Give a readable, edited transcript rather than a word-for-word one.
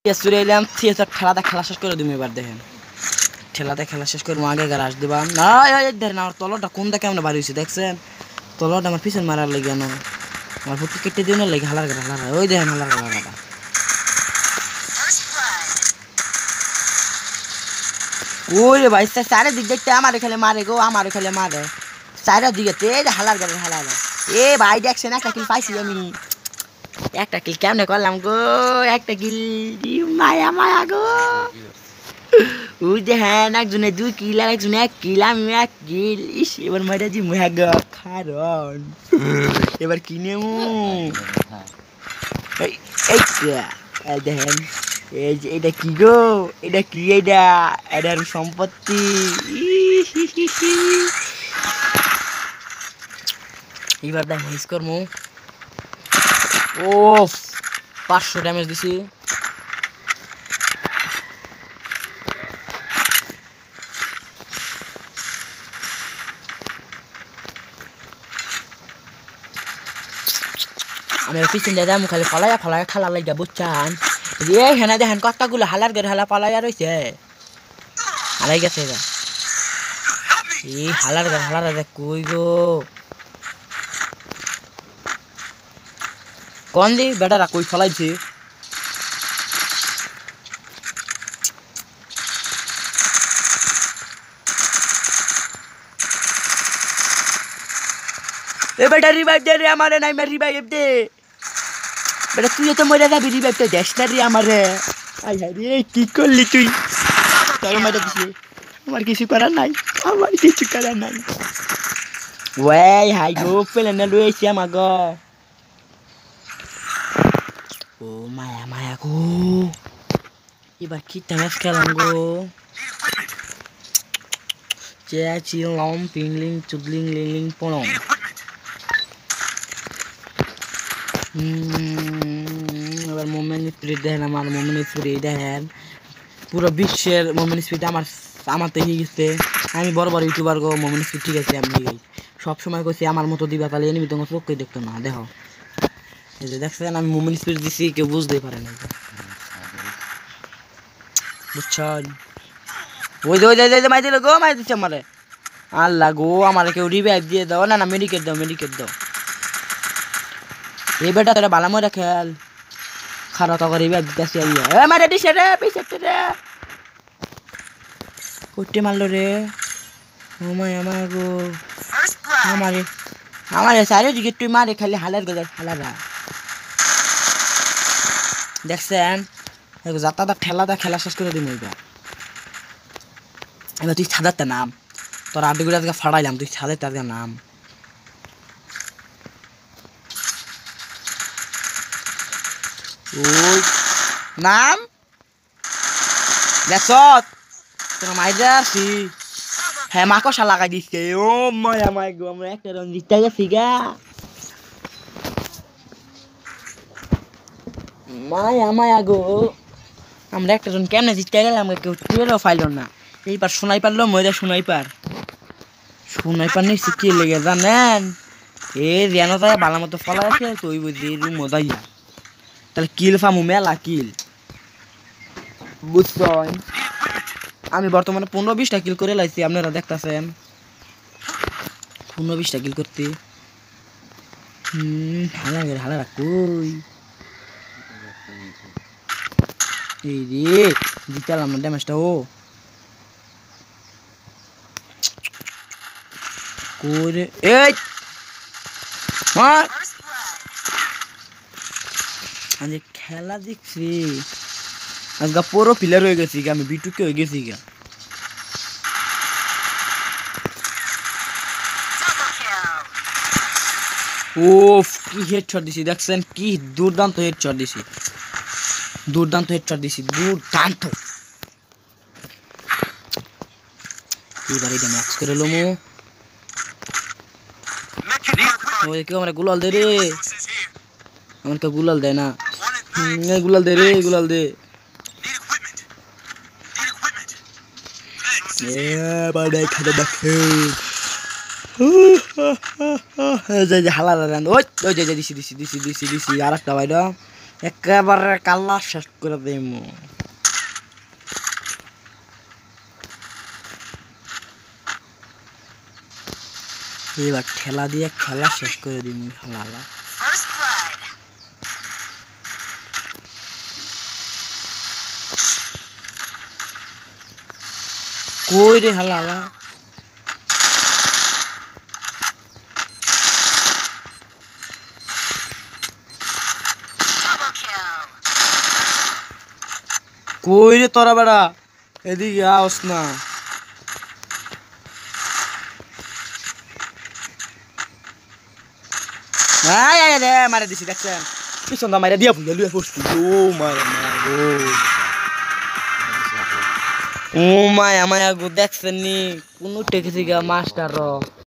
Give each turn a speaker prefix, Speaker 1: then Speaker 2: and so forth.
Speaker 1: চলে এলাম থিয়েটার খেলাটা খেলা শেষ করে তুমি এবার দেখেন খেলাটা খেলা শেষ করে আগে গাড়ি আস দিবাম না দেখেন আমার তলটা কোনটা কেমন বাড়ি হয়েছে দেখছেন তলটা আমার পিছন মারার লেগে আমার ফুটকে কেটে দিও না লেগে হালার হালার ওই দেখেন হালার হালার ওই রে ভাই চারে দিক দেখতে আমারে খেলে মারে গো আমারে খেলে মারে চারের দিকে এই যে হালার গাড়ি হালার এ ভাই দেখছেন একটা কিল পাইছি আমি একটা কিল কেমনে করলাম গো একটা কিল মায়া মায়া গো ওই যে হ্যাঁ একজনে 2 কিল আর একজনে 1 কিল আমি 1 কিল ইস এবার মাইরা জি মুয়া গো কারণ এবার কি নেমু এই দেখেন এই যে এটা কি গো এটা কি এটার সম্পত্তি এবার দেখ মিস করমু ও 500 ড্যামেজ দিছি আমি পিছন দিয়ে যাবো খালি ফালাইয়া ফালাইয়া খেলা লাগা বুঝছেন এখানে দেখেন কতগুলো হালার গের হালা পালাইয়া রয়েছে হালাই গেছে এই হালার গের হালার কই গো কোন দি বেটারা কই ফলাইছে এ বেটা রিভাইভ দে রে আমারে নাই মে রিভাইভ দে বেটা তুই তো মরে যাবি রিভাইভ তো দেশ না রে আমারে আই হাই রে কি করলি তুই তোর মাইরা দিছিস আমার কিছু করার নাই ওই হাই গো পেলে না লইছি আমাগো ও মায়া মায়া গো এবার কি টাইমস খেলাম গো চেয়াচি লম পিংলিং চুদলিং লিং পড়ং এবার মোমেন্ট স্পিরিট দেখেন আমার মোমেন্ট স্পিরিট দেখেন পুরো বিশ্বের মোমেন্ট স্পিরিট আমার তো হয়ে গেছে আমি বড় বড় ইউটিউবার গো মোমেন্ট স্পিরিট ঠিক আছে আমি সব সময় কইছি আমার মতো দিবা তাহলে এনিমি তোমার চোখে দেখতো না দেখো এই যে দেখছেন আমি মোমেন্ট স্পিরিট দিছি কেউ বুঝতেই পারে না বুঝছেন ওই যে মাই দিল গো মাই দিচ্ছে আমারে আল্লাহ গো আমারে কেউ রিভাইভ দিয়ে দাও না মেডিকেট দাও এই বেটা তোরা বালা মরে খেল খারাপ তো করে দিতেছি এ মারে দিছে রে পিছে রে কোটে মারলো রে ও মাই আমার গো আমারে সারে দিকে তুই মারে খালি হালার গজার হালারা দেখছেন যাতাটা ঠেলাটা খেলা শেষ করে দিই এবার তুই ছাদারটা নাম তোর আড্ডিগুলো আজকে ফাড়াইলাম তুই ছাদের আজকে নাম ওই নাম দেখছত তোর মাইজা আছি হ্যাঁ মাকসা লাগাই দিচ্ছে ও মায়া মাই গো আমরা একটা রং জিততে গেছি গা মায়া মায়া গো আমরা একটা জন কেমনে জিততে গেলাম কেউ টুয়েরও ফাইল না এইবার শোনাই পারলো ময়দা শোনাই পার নেই শিখিয়ে লেগে জানেন এ রিয়ানো তাই ভালো মতো ফলা আছে তো ওই বুঝি মজাই তাহলে কিল ফামু মেলা কিল বুঝছেন আমি বর্তমানে 15-20টা কিল করে লাইছি আপনারা দেখতেছেন 15-20টা কিল করতে হালা কই এই রে জিতালাম না ড্যামেজটা ও করে এই মার আজকে খেলা দেখছি আজকে পুরো প্লেয়ার হয়ে গেছি আমি বিটুকে হয়ে গেছি গা ওফ কি হেডশট দিছি দেখছেন কি দুর্দান্ত হেডশট দিছি দুর্দান্ত এবার এটা ম্যাচ করে লমু ওই কেউ আমরা গুলাল দে রে আমার তো গুলাল দেয় না গুলাল দে রে গুলাল দে খাতে দেখে হালা ওই দিছি আর একটা বাইরা একেবারে কাল্লা শেষ করে দেবো। এবার ঠেলা দিয়ে খেলা শেষ করে দিব হালালা। কই রে হালালা? কই রে তোরা বেড়া? এদিকে আস না। মারা দিছি দেখছেন, পিছন দা মারা দিয়া ভুলে লুয়ে পড়ছি। ও মায়া মায়া গো দেখছেন নি কোন টেকেছি গা মাস্টার।